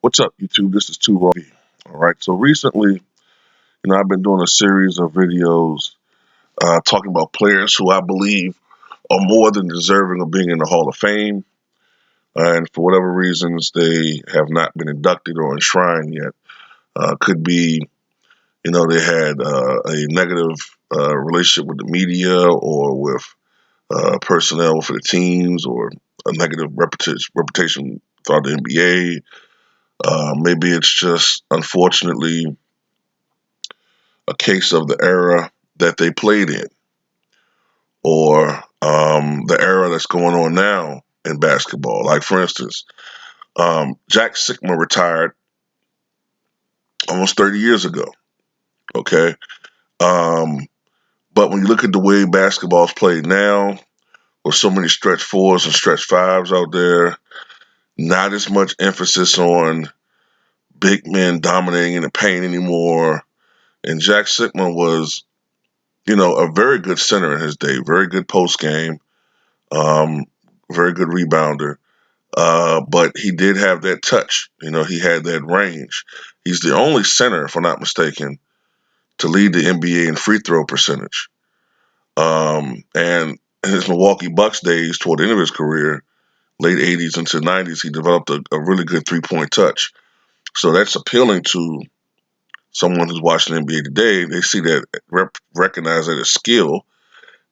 What's up, YouTube? This is Two Raw. All right. So recently, I've been doing a series of videos talking about players who I believe are more than deserving of being in the Hall of Fame, and for whatever reasons they have not been inducted or enshrined yet. Could be, they had a negative relationship with the media or with personnel for the teams, or a negative reputation throughout the NBA. Maybe it's just, unfortunately, a case of the era that they played in, or the era that's going on now in basketball. Like, for instance, Jack Sikma retired almost 30 years ago. Okay. Um, but when you look at the way basketball is played now, with so many stretch fours and stretch fives out there, not as much emphasis on big men dominating in the paint anymore. And Jack Sikma was, a very good center in his day, very good post game, um, very good rebounder. But he did have that touch. He had that range. He's the only center, if I'm not mistaken, to lead the NBA in free throw percentage. And in his Milwaukee Bucks days, toward the end of his career, late 80s into 90s, he developed a really good three-point touch. So that's appealing to someone who's watching the NBA today. They see that, recognize that as skill,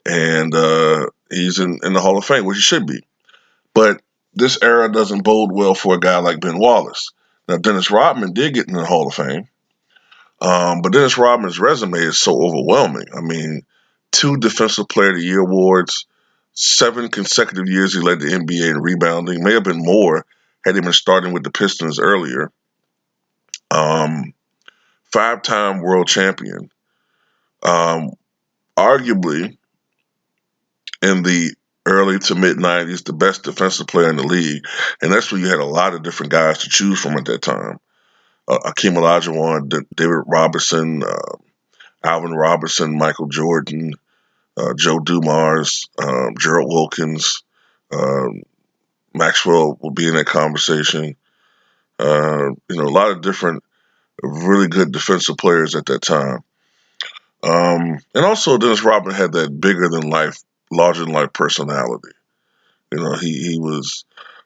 and he's in the Hall of Fame, which he should be. But this era doesn't bode well for a guy like Ben Wallace. Now, Dennis Rodman did get in the Hall of Fame, but Dennis Rodman's resume is so overwhelming. I mean, 2 Defensive Player of the Year awards, 7 consecutive years he led the NBA in rebounding. May have been more had he been starting with the Pistons earlier. Um, 5-time world champion. Um, Arguably, in the early to mid 90s, the best defensive player in the league. And that's where you had a lot of different guys to choose from at that time. Akeem Olajuwon, David Robinson, Alvin Robertson, Michael Jordan, Joe Dumars, Gerald Wilkins, um, Maxwell will be in that conversation. A lot of different really good defensive players at that time. And also Dennis Rodman had that bigger than life, larger than life personality. He was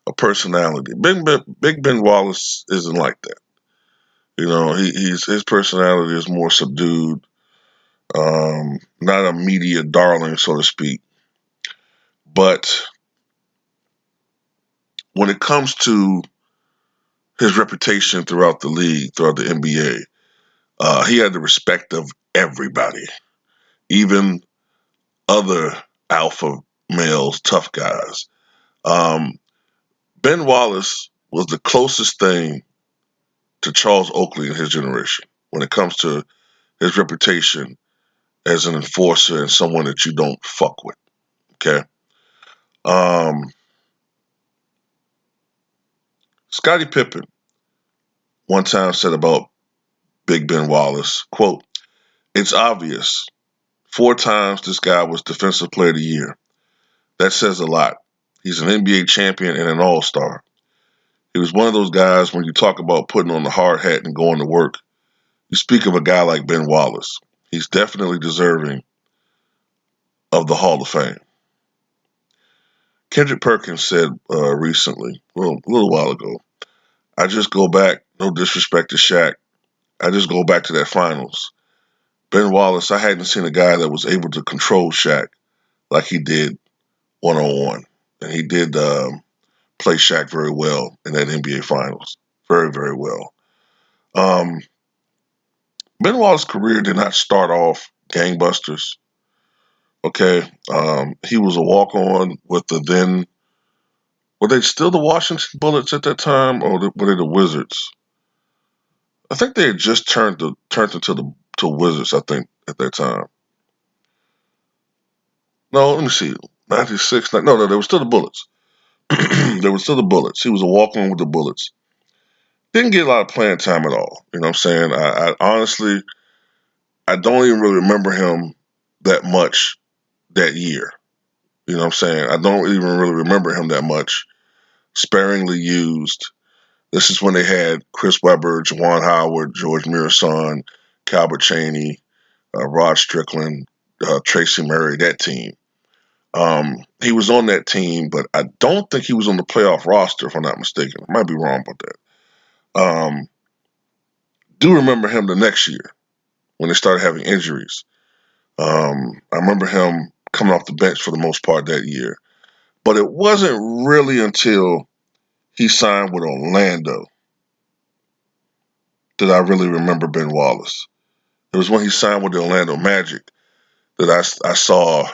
a personality. Big Ben Wallace isn't like that. His personality is more subdued, not a media darling, so to speak. But when it comes to his reputation throughout the league, throughout the NBA, he had the respect of everybody, even other alpha males, tough guys. Um, Ben Wallace was the closest thing to Charles Oakley in his generation when it comes to his reputation as an enforcer and someone that you don't fuck with. Okay. Um, Scottie Pippen one time said about Big Ben Wallace, quote, "It's obvious. 4 times this guy was Defensive Player of the Year. That says a lot. He's an NBA champion and an all-star. He was one of those guys when you talk about putting on the hard hat and going to work. You speak of a guy like Ben Wallace. He's definitely deserving of the Hall of Fame." Kendrick Perkins said recently, well, a little while ago, "I just go back, no disrespect to Shaq, I just go back to that finals. Ben Wallace, I hadn't seen a guy that was able to control Shaq like he did one-on-one. And he did play Shaq very well in that NBA finals. Very, very well. Um, Ben Wallace's career did not start off gangbusters. Okay. He was a walk-on with the then, were they still the Washington Bullets at that time, or were they the Wizards? I think they had just turned into the to Wizards, I think, at that time. No, let me see. 96. No, they were still the Bullets. They were still the Bullets. He was a walk-on with the Bullets. Didn't get a lot of playing time at all. You know what I'm saying? I honestly, I don't even really remember him that much that year. You know what I'm saying? I don't even really remember him that much. Sparingly used. This is when they had Chris Webber, Juwan Howard, George Mirasan, Calbert Chaney, Rod Strickland, Tracy Murray, that team. He was on that team, but I don't think he was on the playoff roster, if I'm not mistaken. I might be wrong about that. Do remember him the next year when they started having injuries. I remember him coming off the bench for the most part that year. But it wasn't really until he signed with Orlando that I really remember Ben Wallace. It was when he signed with the Orlando Magic that I saw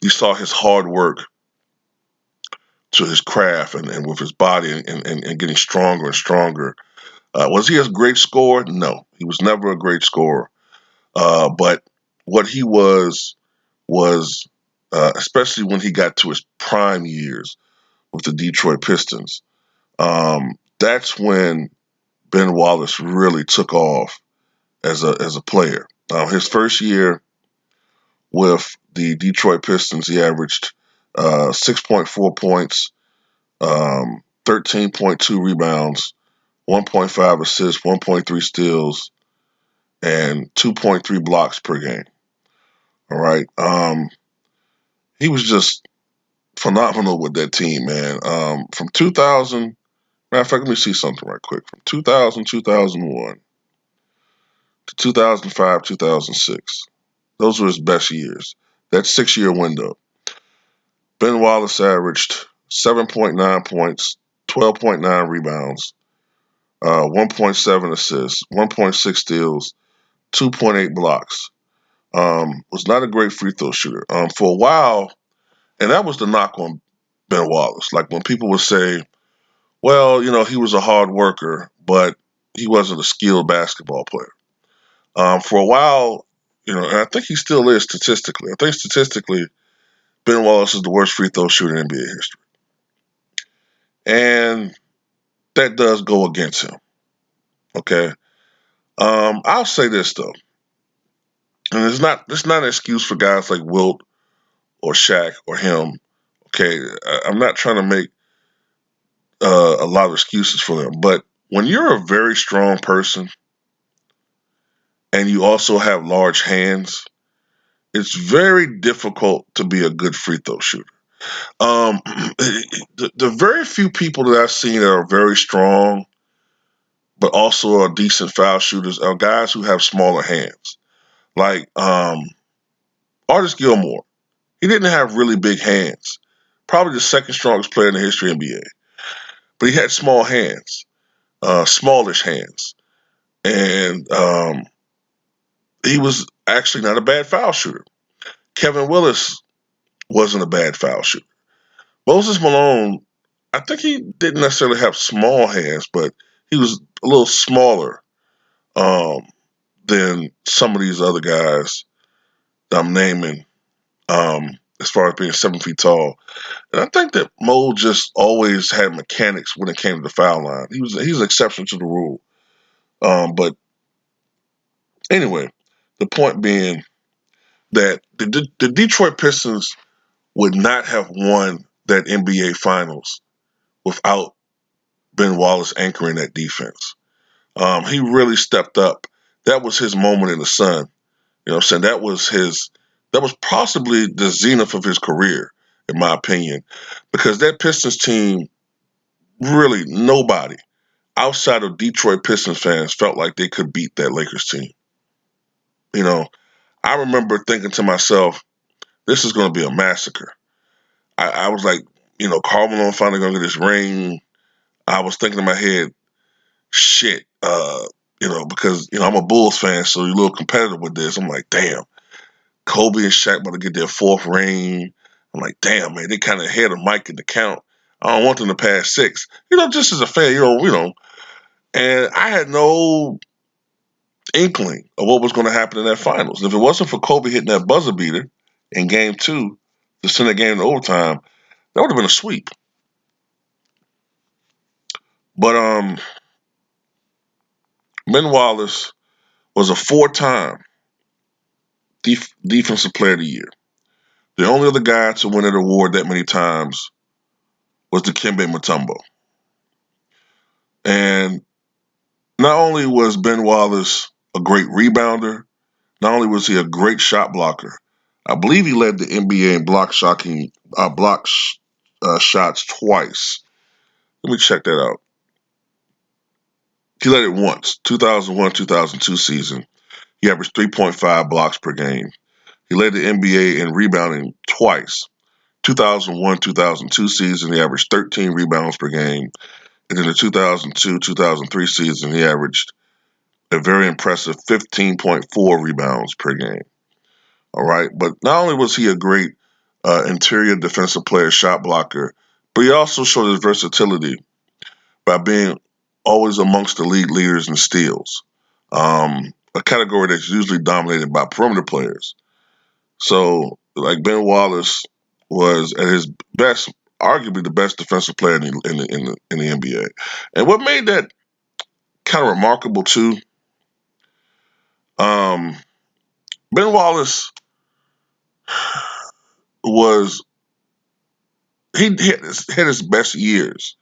you saw his hard work to his craft and with his body and getting stronger and stronger. Was he a great scorer? No, he was never a great scorer. But what he was especially when he got to his prime years with the Detroit Pistons. That's when Ben Wallace really took off as a player. His first year with the Detroit Pistons, he averaged 6.4 points, 13.2 rebounds, 1.5 assists, 1.3 steals, and 2.3 blocks per game. All right. He was just phenomenal with that team, man. From 2000, matter of fact, let me see something right quick. From 2000, 2001 to 2005, 2006. Those were his best years. That 6 year window. Ben Wallace averaged 7.9 points, 12.9 rebounds, 1.7 assists, 1.6 steals, 2.8 blocks. Was not a great free throw shooter. For a while, and that was the knock on Ben Wallace. Like when people would say, well, he was a hard worker, but he wasn't a skilled basketball player. For a while, and I think he still is statistically. I think statistically, Ben Wallace is the worst free throw shooter in NBA history. And that does go against him. Okay. I'll say this though, and it's not an excuse for guys like Wilt or Shaq or him. Okay, I'm not trying to make a lot of excuses for them, but when you're a very strong person and you also have large hands, it's very difficult to be a good free throw shooter. The very few people that I've seen that are very strong but also are decent foul shooters are guys who have smaller hands. Like Artis Gilmore, he didn't have really big hands. Probably the second strongest player in the history of NBA, but he had small hands, smallish hands, and he was actually not a bad foul shooter. Kevin Willis wasn't a bad foul shooter. Moses Malone, I think he didn't necessarily have small hands, but he was a little smaller um, than some of these other guys that I'm naming, as far as being 7 feet tall. And I think that Mo just always had mechanics when it came to the foul line. He's an exception to the rule. But anyway, the point being that the Detroit Pistons would not have won that NBA Finals without Ben Wallace anchoring that defense. He really stepped up. That was his moment in the sun. You know what I'm saying? That was possibly the zenith of his career, in my opinion. Because that Pistons team, really nobody outside of Detroit Pistons fans felt like they could beat that Lakers team. You know, I remember thinking to myself, this is gonna be a massacre. I was like, Karl Malone finally gonna get his ring. I was thinking in my head, shit, because I'm a Bulls fan, so you're a little competitive with this. I'm like, damn, Kobe and Shaq about to get their fourth ring. I'm like, damn, man, they kind of ahead of Mike in the count. I don't want them to pass six. Just as a fan, And I had no inkling of what was going to happen in that finals. If it wasn't for Kobe hitting that buzzer beater in game two to send the game to overtime, that would have been a sweep. But Ben Wallace was a four-time defensive player of the year. The only other guy to win an award that many times was Dikembe Mutombo. And not only was Ben Wallace a great rebounder, not only was he a great shot blocker, I believe he led the NBA in shots twice. Let me check that out. He led it once, 2001-2002 season. He averaged 3.5 blocks per game. He led the NBA in rebounding twice. 2001-2002 season, he averaged 13 rebounds per game. And in the 2002-2003 season, he averaged a very impressive 15.4 rebounds per game. All right. But not only was he a great interior defensive player, shot blocker, but he also showed his versatility by being always amongst the league leaders in steals, a category that's usually dominated by perimeter players. So, like Ben Wallace was at his best, arguably the best defensive player in the NBA. And what made that kind of remarkable too, um, Ben Wallace was hit his best years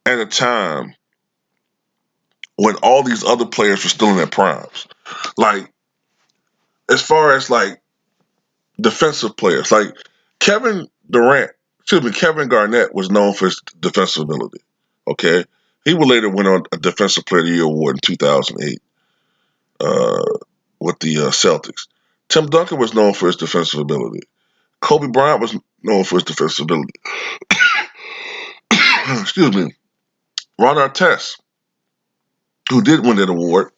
at a time when all these other players were still in their primes. Like as far as like defensive players, like Kevin Durant, Kevin Garnett was known for his defensive ability. Okay, he would later win on a Defensive Player of the Year award in 2008 uh, with the Celtics. Tim Duncan was known for his defensive ability. Kobe Bryant was known for his defensive ability. Excuse me. Ron Artest, who did win that award,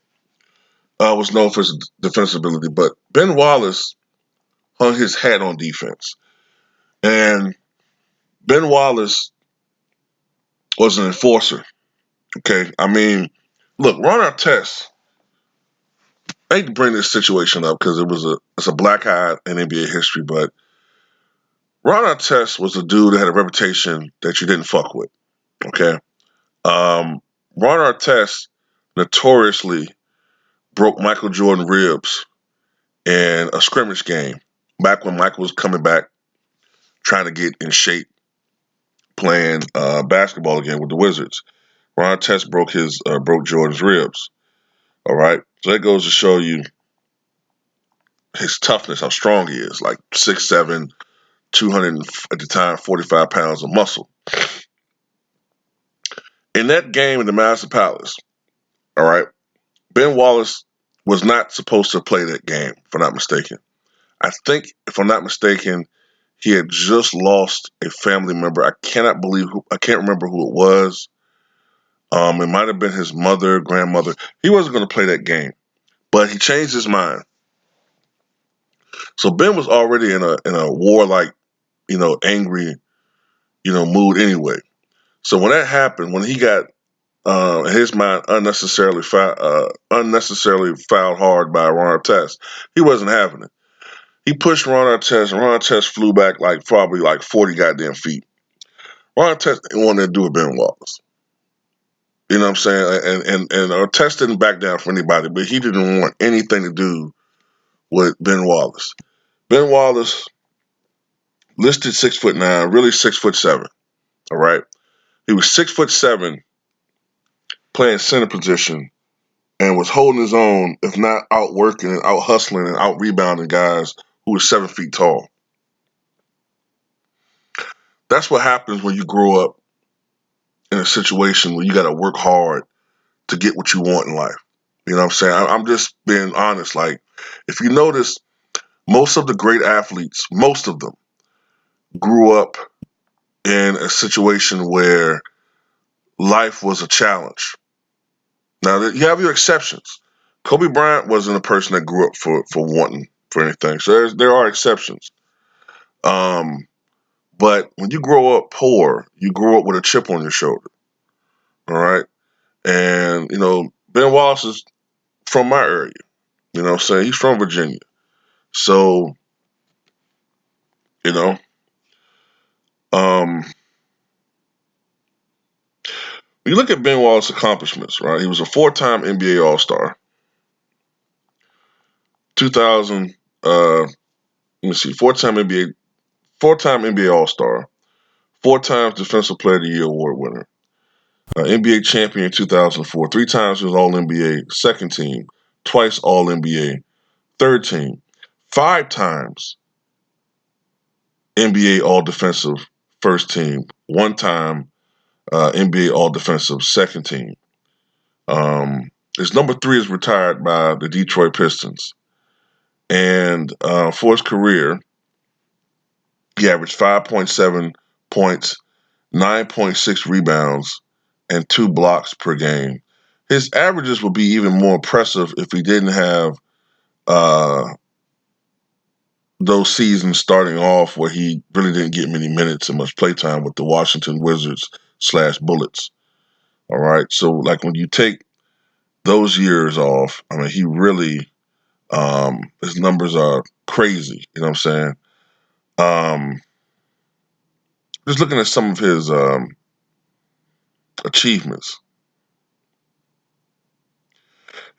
was known for his defensive ability. But Ben Wallace hung his hat on defense. And Ben Wallace was an enforcer. Okay. I mean, look, Ron Artest, I hate to bring this situation up because it's a black eye in NBA history, but Ron Artest was a dude that had a reputation that you didn't fuck with. Okay. Um, Ron Artest notoriously broke Michael Jordan ribs in a scrimmage game back when Michael was coming back trying to get in shape playing basketball again with the Wizards. Ron Artest broke Jordan's ribs. All right, so that goes to show you his toughness, how strong he is. Like 6'7", 200 at the time, 45 pounds of muscle. In that game in the Madison Palace, all right, Ben Wallace was not supposed to play that game, if I'm not mistaken. I think, if I'm not mistaken, he had just lost a family member. I can't remember who it was. It might have been his mother, grandmother. He wasn't going to play that game, but he changed his mind. So Ben was already in a warlike, angry, mood anyway. So when that happened, when he got his mind unnecessarily fouled hard by Ron Artest, he wasn't having it. He pushed Ron Artest, and Ron Artest flew back like probably like 40 goddamn feet. Ron Artest didn't want to do with Ben Wallace. You know what I'm saying? And Artest didn't back down for anybody, but he didn't want anything to do with Ben Wallace. Ben Wallace, listed 6'9", really 6'7". All right, he was 6'7", playing center position, and was holding his own, if not outworking and out hustling and out rebounding guys who were 7 feet tall. That's what happens when you grow up in a situation where you got to work hard to get what you want in life. You know what I'm saying? I'm just being honest. Like, if you notice, most of the great athletes, most of them, grew up in a situation where life was a challenge. Now, you have your exceptions. Kobe Bryant wasn't a person that grew up for wanting for anything. So there are exceptions. Um, but when you grow up poor, you grow up with a chip on your shoulder. All right. And, Ben Wallace is from my area. You know what I'm saying? He's from Virginia. So, you know, um, when you look at Ben Wallace's accomplishments, right? He was a 4-time NBA All Star. 2000, let me see, 4-time NBA All Star, 4 times Defensive Player of the Year award winner. NBA champion in 2004. 3 times he was All-NBA second team. Twice All-NBA third team. 5 times NBA All-Defensive first team. 1 time NBA All-Defensive second team. His number 3 is retired by the Detroit Pistons. And for his career, he averaged 5.7 points, 9.6 rebounds, and 2 blocks per game. His averages would be even more impressive if he didn't have uh, those seasons starting off where he really didn't get many minutes and much playtime with the Washington Wizards/Bullets. All right. So, like, when you take those years off, I mean, he really, his numbers are crazy. You know what I'm saying? Just looking at some of his achievements.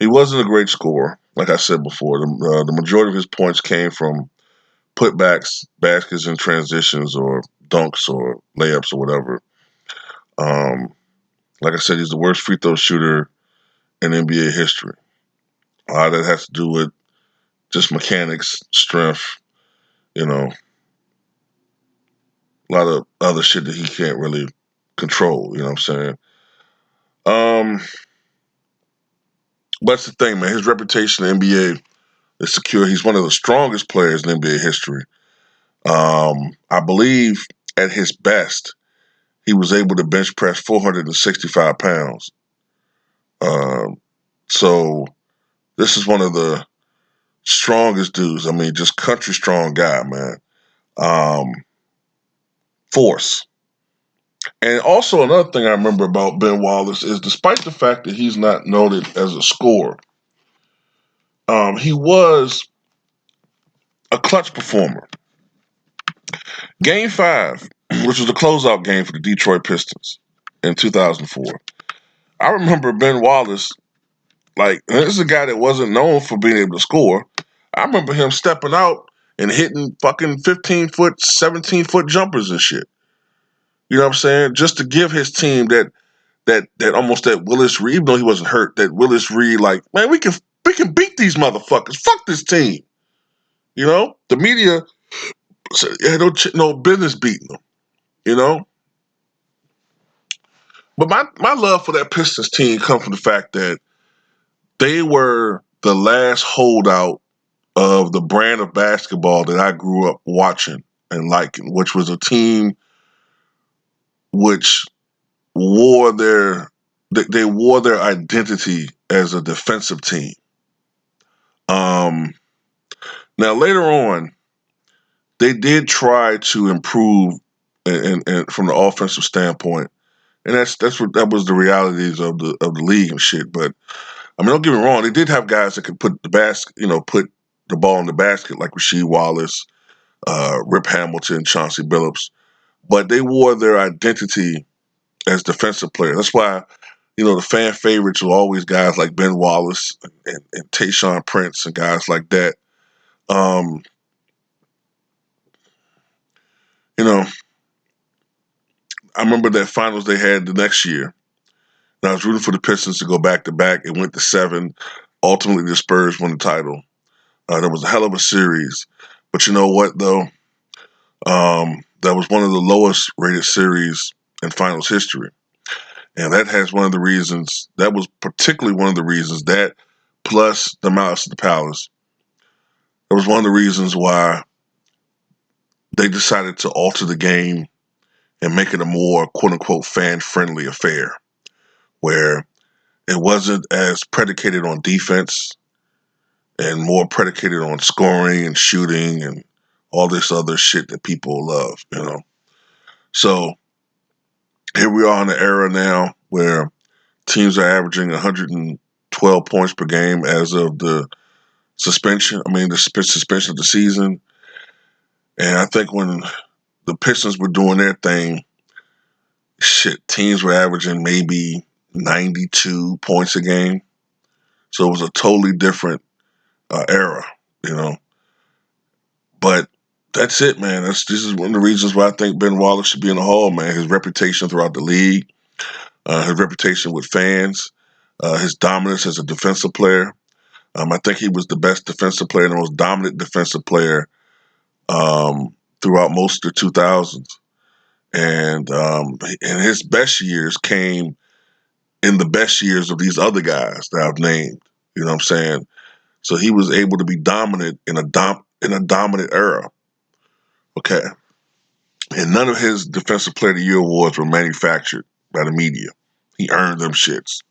He wasn't a great scorer, like I said before. The majority of his points came from putbacks, baskets, and transitions, or dunks, or layups, or whatever. Um, like I said, he's the worst free throw shooter in NBA history. A lot of that has to do with just mechanics, strength, you know, a lot of other shit that he can't really control. You know what I'm saying? Um, but that's the thing, man. His reputation in the NBA is secure. He's one of the strongest players in NBA history. I believe at his best, he was able to bench press 465 pounds. Um, so this is one of the strongest dudes. I mean, just country strong guy, man. Um, Force. And also another thing I remember about Ben Wallace is despite the fact that he's not noted as a scorer, he was a clutch performer. Game 5, which was the closeout game for the Detroit Pistons in 2004. I remember Ben Wallace, like, this is a guy that wasn't known for being able to score. I remember him stepping out and hitting fucking 15-foot, 17-foot jumpers and shit. You know what I'm saying? Just to give his team that almost that Willis Reed, even though he wasn't hurt, that Willis Reed, like, man, we can beat these motherfuckers. Fuck this team. You know? The media had no business beating them. You know? But my love for that Pistons team comes from the fact that they were the last holdout of the brand of basketball that I grew up watching and liking, which was a team which wore they wore their identity as a defensive team. Um, Now later on, they did try to improve and from the offensive standpoint, and that was the realities of the league and shit. But I mean, don't get me wrong, they did have guys that could put put the ball in the basket like Rasheed Wallace, Rip Hamilton, Chauncey Billups, but they wore their identity as defensive players. That's why, the fan favorites were always guys like Ben Wallace and Tayshaun Prince and guys like that. Um, you know, I remember that finals they had the next year. And I was rooting for the Pistons to go back to back. It went to 7. Ultimately, the Spurs won the title. That was a hell of a series. But you know what, though? That was one of the lowest rated series in finals history. And that was particularly one of the reasons, that plus the Malice at the Palace, that was one of the reasons why they decided to alter the game and make it a more quote unquote fan friendly affair where it wasn't as predicated on defense and more predicated on scoring and shooting and all this other shit that people love. So here we are in an era now where teams are averaging 112 points per game as of the suspension. I mean, the suspension of the season. And I think when the Pistons were doing their thing, shit, teams were averaging maybe 92 points a game. So it was a totally different era, you know. But that's it, man. This is one of the reasons why I think Ben Wallace should be in the Hall, man. His reputation throughout the league, his reputation with fans, his dominance as a defensive player. I think he was the best defensive player, the most dominant defensive player throughout most of the 2000s. And his best years came in the best years of these other guys that I've named. You know what I'm saying? So he was able to be dominant in a dominant era. Okay. And none of his Defensive Player of the Year awards were manufactured by the media. He earned them shits.